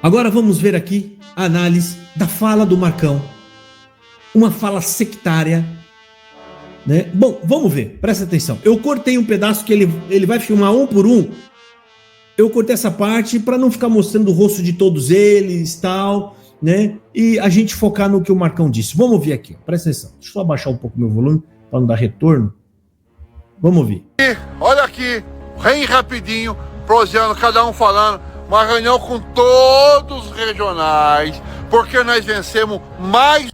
Agora vamos ver aqui a análise da fala do Marcão. Uma fala sectária, né? Bom, vamos ver, presta atenção. Eu cortei um pedaço que ele vai filmar um por um. Eu cortei essa parte para não ficar mostrando o rosto de todos eles, tal, né? E a gente focar no que o Marcão disse. Vamos ouvir aqui, presta atenção. Deixa eu só abaixar um pouco meu volume para não dar retorno. Vamos ouvir. Olha aqui, bem rapidinho, proseando, cada um falando. Uma reunião com todos os regionais, porque nós vencemos mais.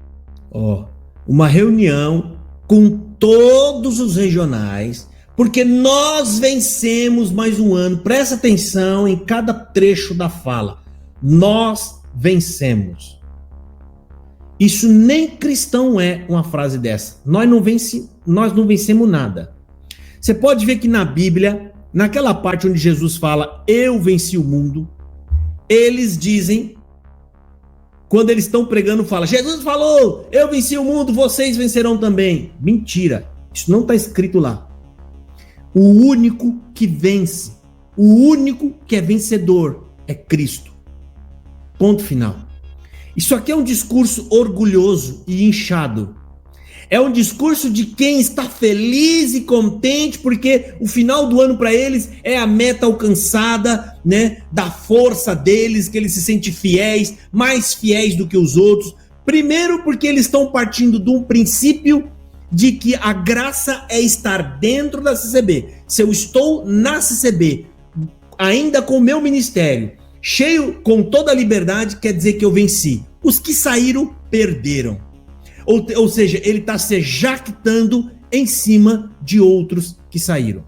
Uma reunião com todos os regionais, porque nós vencemos mais um ano. Presta atenção em cada trecho da fala. Nós vencemos. Isso nem cristão é uma frase dessa. Nós não vencemos nada. Você pode ver que na Bíblia, naquela parte onde Jesus fala, eu venci o mundo, eles dizem, quando eles estão pregando, fala, Jesus falou, eu venci o mundo, vocês vencerão também. Mentira, isso não está escrito lá. O único que vence, o único que é vencedor é Cristo. Ponto final. Isso aqui é um discurso orgulhoso e inchado. É um discurso de quem está feliz e contente porque o final do ano para eles é a meta alcançada, né, da força deles, que eles se sentem fiéis, mais fiéis do que os outros. Primeiro porque eles estão partindo de um princípio de que a graça é estar dentro da CCB. Se eu estou na CCB, ainda com o meu ministério, cheio com toda a liberdade, quer dizer que eu venci. Os que saíram, perderam. Ou seja, ele está se jactando em cima de outros que saíram.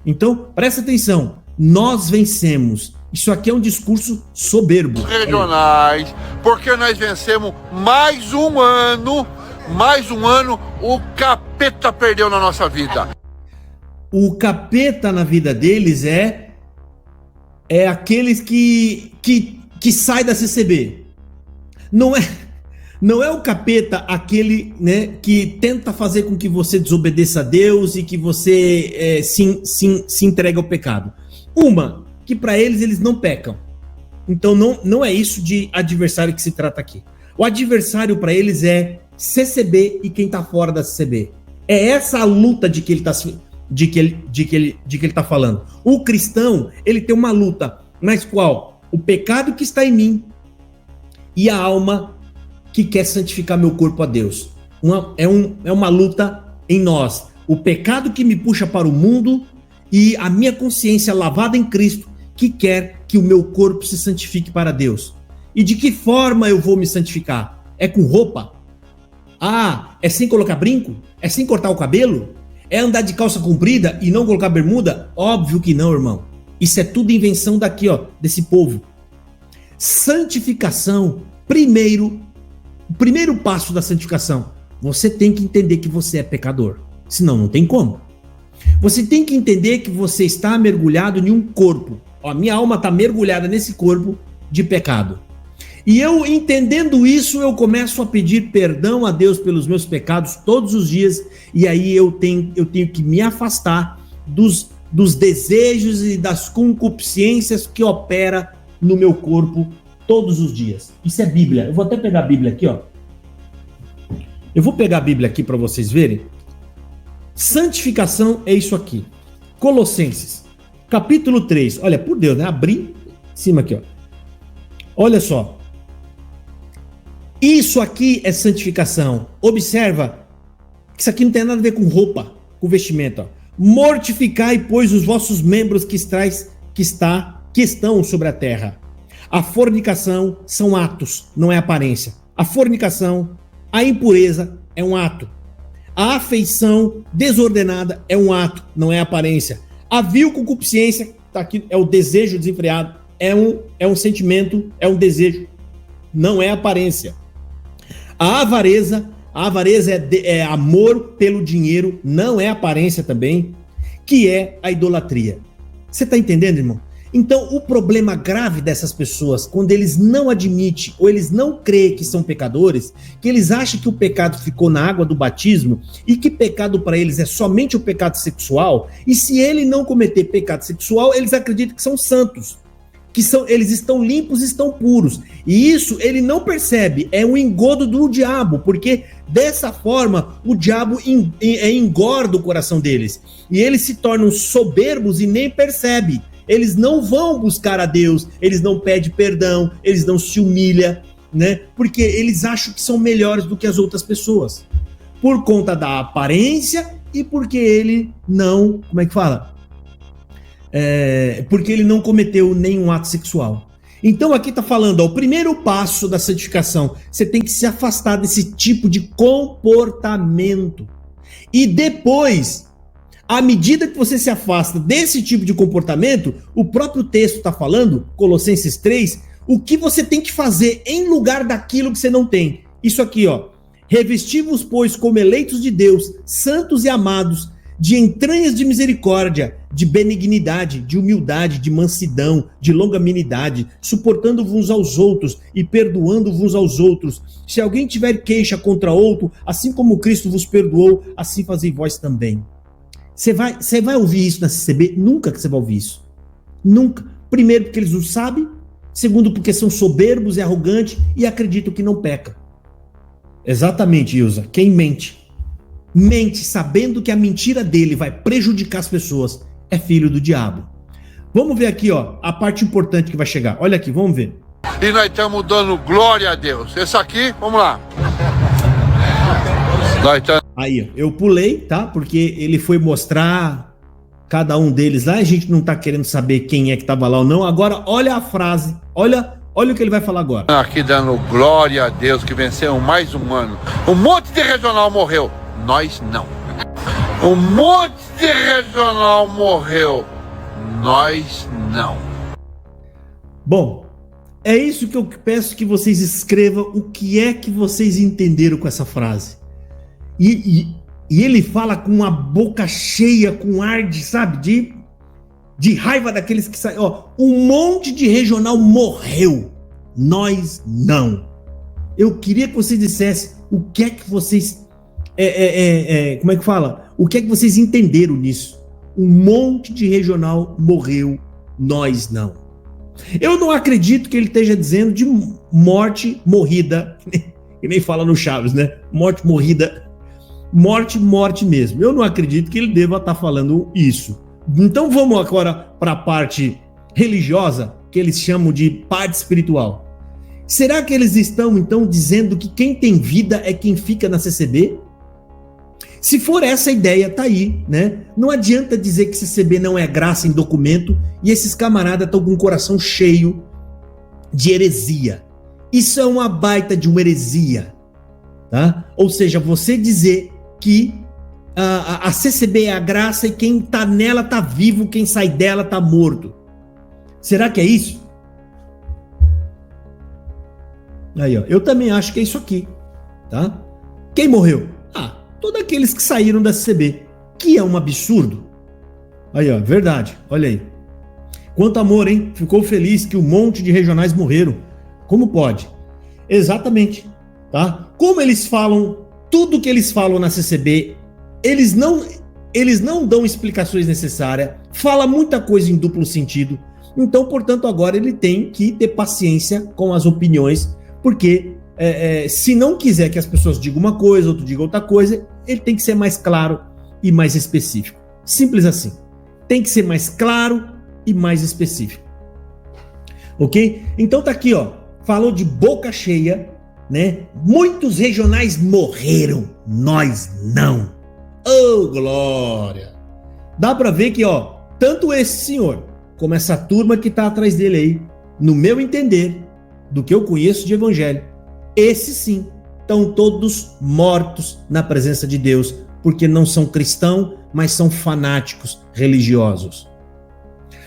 Então, presta atenção. Nós vencemos. Isso aqui é um discurso soberbo. Regionais, porque nós vencemos mais um ano, o capeta perdeu na nossa vida. O capeta na vida deles é aqueles que sai da CCB. Não é o capeta aquele, né, que tenta fazer com que você desobedeça a Deus e que você se entregue ao pecado. Que para eles não pecam. Então não é isso de adversário que se trata aqui. O adversário para eles é CCB e quem está fora da CCB. É essa a luta de que ele está falando. O cristão, ele tem uma luta, mas qual? O pecado que está em mim e a alma que quer santificar meu corpo a Deus. É uma luta em nós. O pecado que me puxa para o mundo e a minha consciência lavada em Cristo que quer que o meu corpo se santifique para Deus. E de que forma eu vou me santificar? É com roupa? É sem colocar brinco? É sem cortar o cabelo? É andar de calça comprida e não colocar bermuda? Óbvio que não, irmão. Isso é tudo invenção daqui, desse povo. Santificação, o primeiro passo da santificação, você tem que entender que você é pecador. Senão não tem como. Você tem que entender que você está mergulhado em um corpo. Minha alma está mergulhada nesse corpo de pecado. E eu, entendendo isso, eu começo a pedir perdão a Deus pelos meus pecados todos os dias. E aí eu tenho que me afastar dos desejos e das concupiscências que opera no meu corpo todos os dias. Isso é Bíblia. Eu vou até pegar a Bíblia aqui, Eu vou pegar a Bíblia aqui para vocês verem. Santificação é isso aqui. Colossenses, capítulo 3. Olha, por Deus, né? Abri em cima aqui, Olha só. Isso aqui é santificação. Observa que isso aqui não tem nada a ver com roupa, com vestimento. Mortificai, pois, os vossos membros que estão sobre a terra. A fornicação são atos, não é aparência. A fornicação, a impureza é um ato. A afeição desordenada é um ato, não é aparência. A vil concupiscência, tá aqui, é o desejo desenfreado, é um sentimento, é um desejo, não é aparência. A avareza é amor pelo dinheiro, não é aparência também, que é a idolatria. Você está entendendo, irmão? Então, o problema grave dessas pessoas, quando eles não admitem ou eles não creem que são pecadores, que eles acham que o pecado ficou na água do batismo e que pecado para eles é somente o pecado sexual, e se ele não cometer pecado sexual, eles acreditam que são santos. eles estão limpos, estão puros. E isso ele não percebe, é um engodo do diabo, porque dessa forma o diabo engorda o coração deles. E eles se tornam soberbos e nem percebem. Eles não vão buscar a Deus, eles não pedem perdão, eles não se humilham, né? Porque eles acham que são melhores do que as outras pessoas. Por conta da aparência e porque ele não, como é que fala? Porque ele não cometeu nenhum ato sexual. Então aqui está falando, ó, o primeiro passo da santificação, você tem que se afastar desse tipo de comportamento. E depois, à medida que você se afasta desse tipo de comportamento, o próprio texto está falando, Colossenses 3, o que você tem que fazer em lugar daquilo que você não tem. Isso aqui, ó. Revesti-vos, pois, como eleitos de Deus, santos e amados, de entranhas de misericórdia, de benignidade, de humildade, de mansidão, de longanimidade, suportando-vos uns aos outros e perdoando-vos uns aos outros. Se alguém tiver queixa contra outro, assim como Cristo vos perdoou, assim fazei vós também. Você vai ouvir isso na CCB? Nunca que você vai ouvir isso. Nunca. Primeiro, porque eles não sabem. Segundo, porque são soberbos e arrogantes e acreditam que não peca. Exatamente, Ilza. Quem mente sabendo que a mentira dele vai prejudicar as pessoas, é filho do diabo. Vamos ver aqui, ó, a parte importante que vai chegar. Olha aqui, vamos ver. E nós estamos dando glória a Deus. Esse aqui, vamos lá. Aí, ó, eu pulei, tá? Porque ele foi mostrar cada um deles lá. A gente não tá querendo saber quem é que tava lá ou não. Agora, olha a frase. Olha o que ele vai falar agora. Aqui dando glória a Deus que venceu mais um ano. Um monte de regional morreu. Nós não. Um monte de regional morreu. Nós não. Bom, é isso que eu peço que vocês escrevam. O que é que vocês entenderam com essa frase? E ele fala com a boca cheia, com ar de, sabe, de raiva daqueles que saem. Ó, um monte de regional morreu. Nós não. Eu queria que vocês dissessem o que é que vocês... como é que fala? O que é que vocês entenderam nisso? Um monte de regional morreu, nós não. Eu não acredito que ele esteja dizendo de morte morrida, que nem fala no Chaves, né? Morte morrida, morte mesmo. Eu não acredito que ele deva estar falando isso. Então vamos agora para a parte religiosa, que eles chamam de parte espiritual. Será que eles estão então dizendo que quem tem vida é quem fica na CCB? Se for essa a ideia, tá aí, né? Não adianta dizer que CCB não é graça em documento e esses camaradas estão com o coração cheio de heresia. Isso é uma baita de uma heresia, tá? Ou seja, você dizer que a CCB é a graça e quem tá nela tá vivo, quem sai dela tá morto. Será que é isso? Aí, ó, eu também acho que é isso aqui, tá? Quem morreu? Todos aqueles que saíram da CCB, que é um absurdo. Aí, ó, verdade, olha aí. Quanto amor, hein? Ficou feliz que um monte de regionais morreram. Como pode? Exatamente, tá? Como eles falam, tudo que eles falam na CCB, eles não dão explicações necessárias, fala muita coisa em duplo sentido. Então, portanto, agora ele tem que ter paciência com as opiniões, porque se não quiser que as pessoas digam uma coisa, outro diga outra coisa, ele tem que ser mais claro e mais específico. Simples assim. Tem que ser mais claro e mais específico. Ok? Então tá aqui, ó. Falou de boca cheia, né? Muitos regionais morreram, nós não. Oh, glória! Dá pra ver que, ó, tanto esse senhor como essa turma que tá atrás dele aí, no meu entender, do que eu conheço de evangelho, esses sim estão todos mortos na presença de Deus, porque não são cristãos, mas são fanáticos religiosos.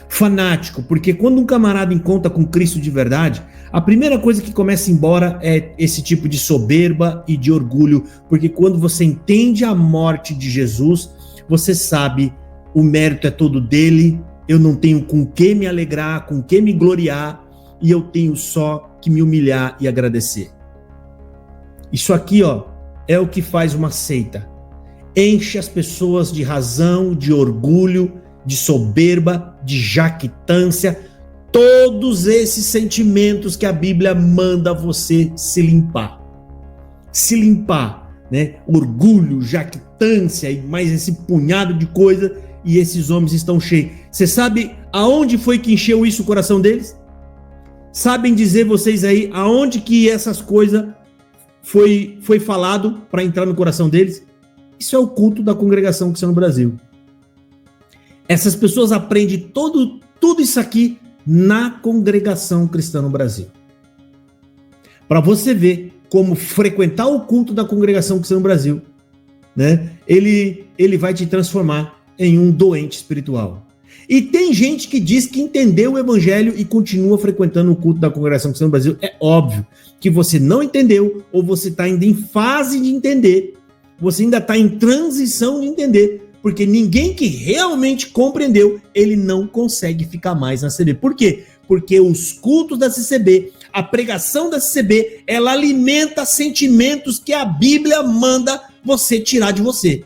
Fanático, porque quando um camarada encontra com Cristo de verdade, a primeira coisa que começa embora é esse tipo de soberba e de orgulho, porque quando você entende a morte de Jesus, você sabe, o mérito é todo dele, eu não tenho com que me alegrar, com que me gloriar, e eu tenho só que me humilhar e agradecer. Isso aqui, ó, é o que faz uma seita. Enche as pessoas de razão, de orgulho, de soberba, de jactância. todos esses sentimentos que a Bíblia manda você se limpar. Se limpar, né? Orgulho, jactância e mais esse punhado de coisa, e esses homens estão cheios. Você sabe aonde foi que encheu isso o coração deles? Sabem dizer vocês aí aonde que essas coisas foi falado para entrar no coração deles? Isso é o culto da congregação cristã no Brasil. Essas pessoas aprendem tudo isso aqui na congregação cristã no Brasil. Para você ver como frequentar o culto da congregação cristã no Brasil, né? Ele vai te transformar em um doente espiritual. E tem gente que diz que entendeu o evangelho e continua frequentando o culto da congregação cristã no Brasil. É óbvio que você não entendeu, ou você está ainda em fase de entender, você ainda está em transição de entender, porque ninguém que realmente compreendeu, ele não consegue ficar mais na CCB. Por quê? Porque os cultos da CCB, a pregação da CCB, ela alimenta sentimentos que a Bíblia manda você tirar de você.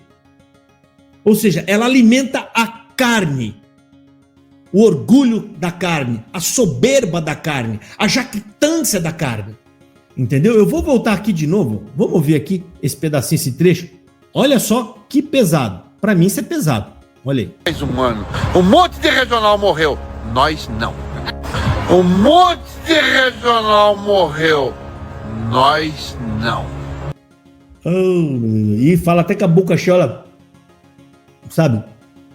Ou seja, ela alimenta a carne, o orgulho da carne, a soberba da carne, a jactância da carne. Entendeu? Eu vou voltar aqui de novo. Vamos ouvir aqui esse pedacinho, esse trecho. Olha só que pesado. Para mim isso é pesado. Olha aí. Mais um ano. Um monte de regional morreu. Nós não. Um monte de regional morreu. Nós não. Oh, e fala até com a boca cheia, olha. Sabe?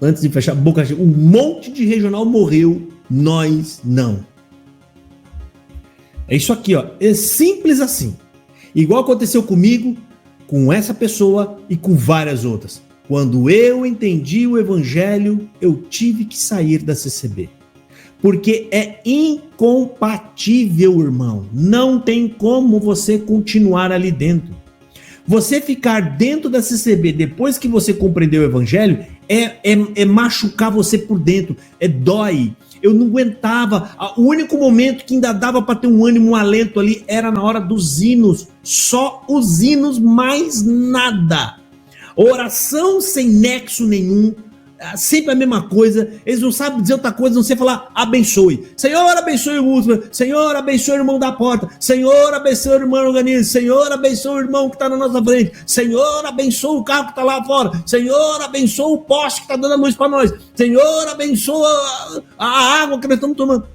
Antes de fechar a boca cheia. Um monte de regional morreu. Nós não. É isso aqui, ó. É simples assim. Igual aconteceu comigo, com essa pessoa e com várias outras. Quando eu entendi o evangelho, eu tive que sair da CCB. Porque é incompatível, irmão. Não tem como você continuar ali dentro. Você ficar dentro da CCB depois que você compreendeu o evangelho é machucar você por dentro. Dói. Eu não aguentava. O único momento que ainda dava para ter um ânimo, um alento ali, era na hora dos hinos. Só os hinos, mais nada. Oração sem nexo nenhum, sempre a mesma coisa. Eles não sabem dizer outra coisa, não sei falar abençoe. Senhor, abençoe o último. Senhor, abençoe o irmão da porta. Senhor, abençoe o irmão organiza. Senhor, abençoe o irmão que está na nossa frente. Senhor, abençoe o carro que está lá fora. Senhor, abençoe o poste que está dando a luz para nós. Senhor, abençoe a água que nós estamos tomando.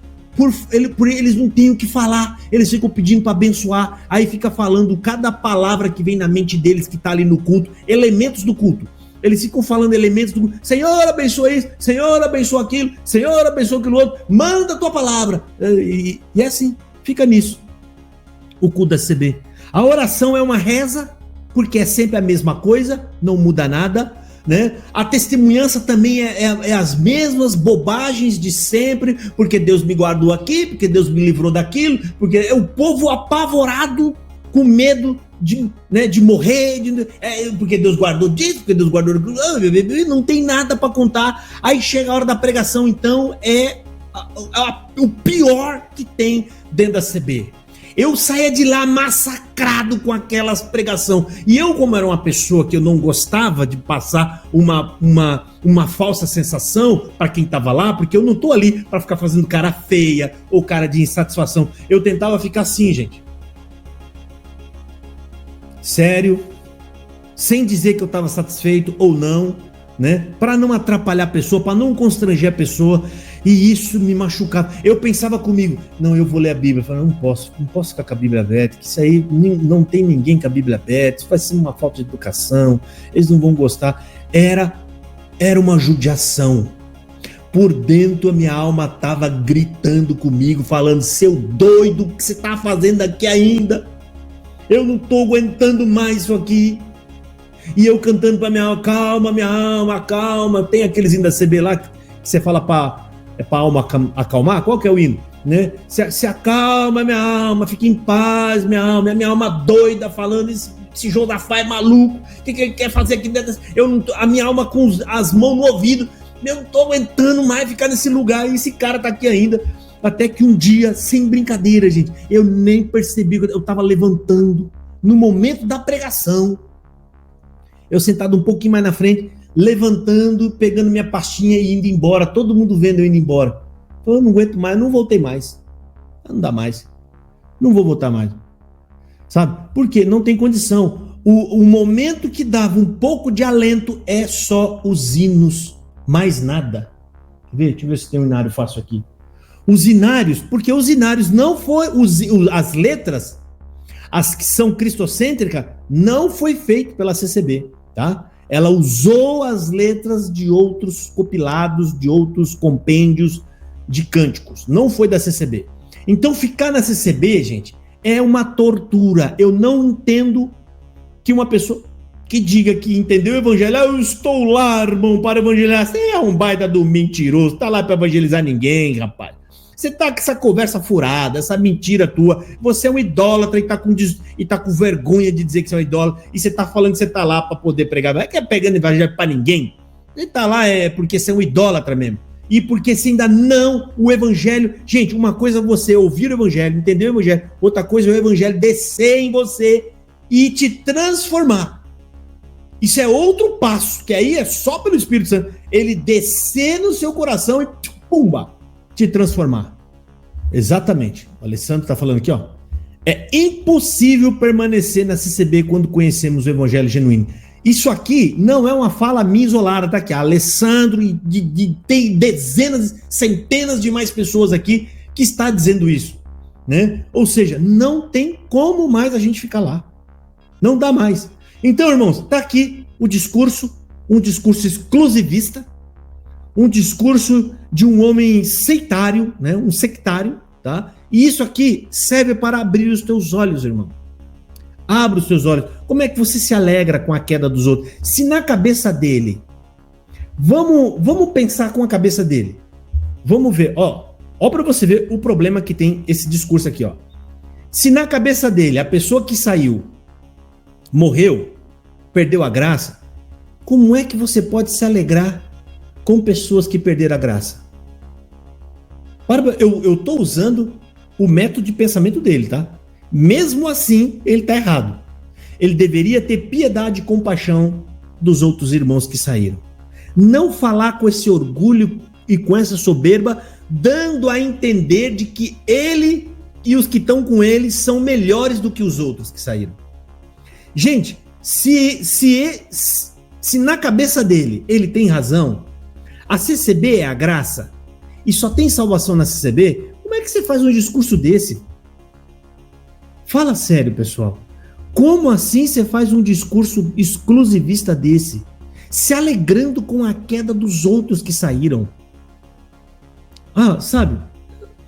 Por eles não têm o que falar, eles ficam pedindo para abençoar, aí fica falando cada palavra que vem na mente deles que está ali no culto, elementos do culto. Eles ficam falando elementos do culto. Senhor, abençoa isso, Senhor, abençoa aquilo, Senhor, abençoa aquilo outro, manda a tua palavra. E é assim, fica nisso. O culto da CB. A oração é uma reza, porque é sempre a mesma coisa, não muda nada. Né? A testemunhança também é as mesmas bobagens de sempre, porque Deus me guardou aqui, porque Deus me livrou daquilo, porque é o povo apavorado com medo de morrer, porque Deus guardou disso, porque Deus guardou daquilo, não tem nada para contar. Aí chega a hora da pregação, então é o pior que tem dentro da CB. Eu saía de lá massacrado com aquelas pregação. E eu, como era uma pessoa que eu não gostava de passar uma falsa sensação para quem estava lá, porque eu não tô ali para ficar fazendo cara feia ou cara de insatisfação. Eu tentava ficar assim, gente. Sério, sem dizer que eu estava satisfeito ou não, né? Para não atrapalhar a pessoa, para não constranger a pessoa. E isso me machucava. Eu pensava comigo, não, eu vou ler a Bíblia. Eu falei, não posso ficar com a Bíblia aberta, que isso aí não tem ninguém com a Bíblia aberta, isso vai ser uma falta de educação, eles não vão gostar. Era uma judiação. Por dentro a minha alma estava gritando comigo, falando, seu doido, o que você está fazendo aqui ainda? Eu não estou aguentando mais isso aqui. E eu cantando para minha alma, calma, minha alma, calma. Tem aqueles hinos da CB lá que você fala para a alma acalmar. Qual que é o hino? Né? Se acalma, minha alma, fique em paz, minha alma doida, falando esse Josafá é maluco. O que ele quer fazer aqui dentro? A minha alma com as mãos no ouvido. Eu não estou aguentando mais ficar nesse lugar. E esse cara tá aqui ainda. Até que um dia, sem brincadeira, gente, eu nem percebi que eu estava levantando no momento da pregação. Eu sentado um pouquinho mais na frente, levantando, pegando minha pastinha e indo embora. Todo mundo vendo eu indo embora. Falou, não aguento mais, não voltei mais. Não dá mais. Não vou voltar mais. Sabe? Porque não tem condição. O momento que dava um pouco de alento é só os hinos, mais nada. Deixa eu ver se tem um inário fácil aqui. Os inários, porque os inários não foi, as letras, as que são cristocêntricas, não foi feito pela CCB, tá? Ela usou as letras de outros compilados, de outros compêndios de cânticos, não foi da CCB. Então ficar na CCB, gente, é uma tortura. Eu não entendo que uma pessoa que diga que entendeu o evangelho, eu estou lá, irmão, para evangelizar. Você é um baita do mentiroso, tá lá para evangelizar ninguém, rapaz. Você tá com essa conversa furada, essa mentira tua. Você é um idólatra e tá com vergonha de dizer que você é um idólatra. E você tá falando que você tá lá para poder pregar. Não é que é pegando evangelho para ninguém. Você tá lá porque você é um idólatra mesmo. E porque você ainda não, o evangelho... Gente, uma coisa é você ouvir o evangelho, entender o evangelho. Outra coisa é o evangelho descer em você e te transformar. Isso é outro passo, que aí é só pelo Espírito Santo. Ele descer no seu coração e pumba, te transformar. Exatamente. O Alessandro está falando aqui, ó. É impossível permanecer na CCB quando conhecemos o evangelho genuíno. Isso aqui não é uma fala minha isolada, tá aqui. Alessandro e tem dezenas, centenas de mais pessoas aqui que está dizendo isso, né? Ou seja, não tem como mais a gente ficar lá. Não dá mais. Então, irmãos, tá aqui o discurso, um discurso exclusivista, um discurso de um homem sectário, né? Um sectário, tá? E isso aqui serve para abrir os teus olhos, irmão. Abra os teus olhos. Como é que você se alegra com a queda dos outros? Se na cabeça dele, vamos pensar com a cabeça dele. Vamos ver, ó para você ver o problema que tem esse discurso aqui, ó. Se na cabeça dele, a pessoa que saiu, morreu, perdeu a graça, como é que você pode se alegrar com pessoas que perderam a graça? Eu tô usando o método de pensamento dele, tá? Mesmo assim, ele tá errado. Ele deveria ter piedade e compaixão dos outros irmãos que saíram. Não falar com esse orgulho e com essa soberba, dando a entender de que ele e os que estão com ele são melhores do que os outros que saíram. Gente, se na cabeça dele ele tem razão, a CCB é a graça e só tem salvação na CCB, como é que você faz um discurso desse? Fala sério, pessoal. Como assim você faz um discurso exclusivista desse? Se alegrando com a queda dos outros que saíram. Sabe?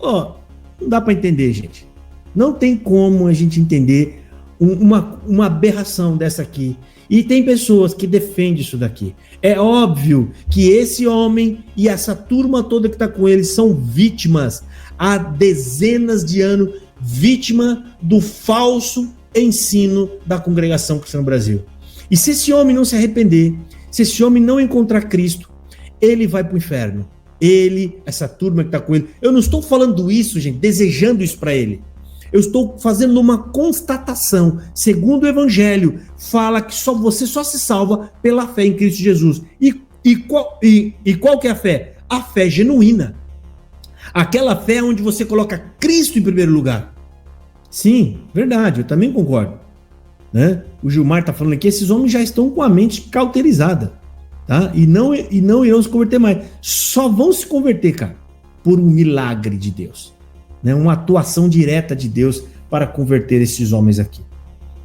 Não dá para entender, gente. Não tem como a gente entender uma aberração dessa aqui. E tem pessoas que defendem isso daqui. É óbvio que esse homem e essa turma toda que está com ele são vítimas há dezenas de anos, vítima do falso ensino da congregação cristã no Brasil. E se esse homem não se arrepender, se esse homem não encontrar Cristo, ele vai para o inferno. Ele, essa turma que está com ele. Eu não estou falando isso, gente, desejando isso para ele. Eu estou fazendo uma constatação. Segundo o Evangelho, fala que você só se salva pela fé em Cristo Jesus. E qual que é a fé? A fé genuína. Aquela fé onde você coloca Cristo em primeiro lugar. Sim, verdade, eu também concordo. Né? O Gilmar está falando aqui, esses homens já estão com a mente cauterizada. Tá? E não irão se converter mais. Só vão se converter, cara, por um milagre de Deus. Né? Uma atuação direta de Deus para converter esses homens aqui.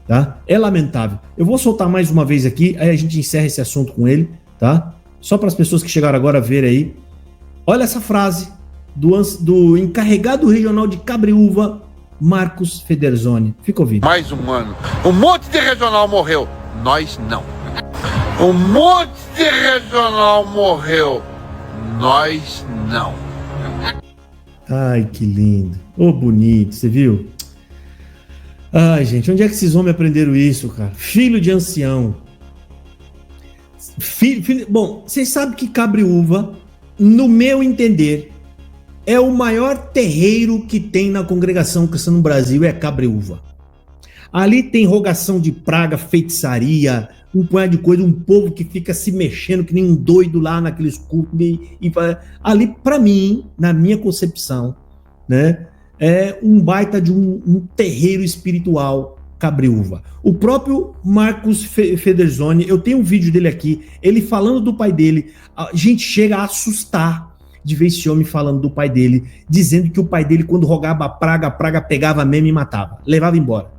Tá? É lamentável. Eu vou soltar mais uma vez aqui, aí a gente encerra esse assunto com ele. Tá? Só para as pessoas que chegaram agora a ver aí. Olha essa frase do encarregado regional de Cabreúva, Marcos Federzoni. Fica ouvindo. Mais um ano. Um monte de regional morreu. Nós não. Um monte de regional morreu. Nós não. Ai, que lindo. Bonito, você viu? Ai, gente, onde é que esses homens aprenderam isso, cara? Filho de ancião. Bom, vocês sabem que Cabreúva, no meu entender, é o maior terreiro que tem na congregação cristã no Brasil, é Cabreúva. Ali tem rogação de praga, feitiçaria, um punhado de coisa, um povo que fica se mexendo que nem um doido lá naqueles cultos. Ali, para mim, na minha concepção, né, é um baita de um terreiro espiritual Cabreúva. O próprio Marcos Federzoni, eu tenho um vídeo dele aqui, ele falando do pai dele, a gente chega a assustar de ver esse homem falando do pai dele, dizendo que o pai dele, quando rogava a praga pegava mesmo e matava, levava embora.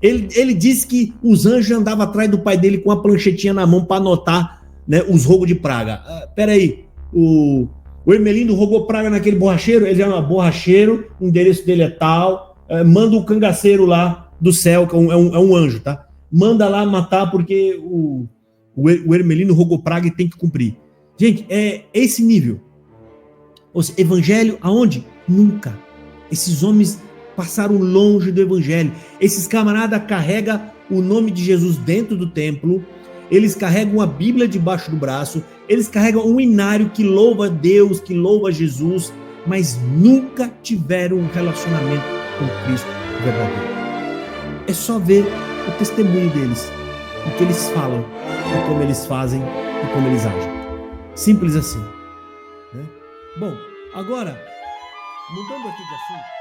Ele disse que os anjos andavam atrás do pai dele com a planchetinha na mão para anotar, né, os rogos de praga. Peraí, o Hermelindo rogou praga naquele borracheiro, ele é um borracheiro, o endereço dele é tal, manda o cangaceiro lá do céu, que é um anjo, tá? Manda lá matar porque o Hermelino rogou praga e tem que cumprir. Gente, é esse nível. Ou seja, evangelho aonde? Nunca. Esses homens passaram longe do evangelho. Esses camaradas carregam o nome de Jesus dentro do templo, eles carregam a Bíblia debaixo do braço, eles carregam um inário que louva Deus, que louva Jesus, mas nunca tiveram um relacionamento com Cristo verdadeiro. É só ver o testemunho deles, o que eles falam, e como eles fazem e como eles agem. Simples assim. Né? Bom, agora, mudando aqui de assunto.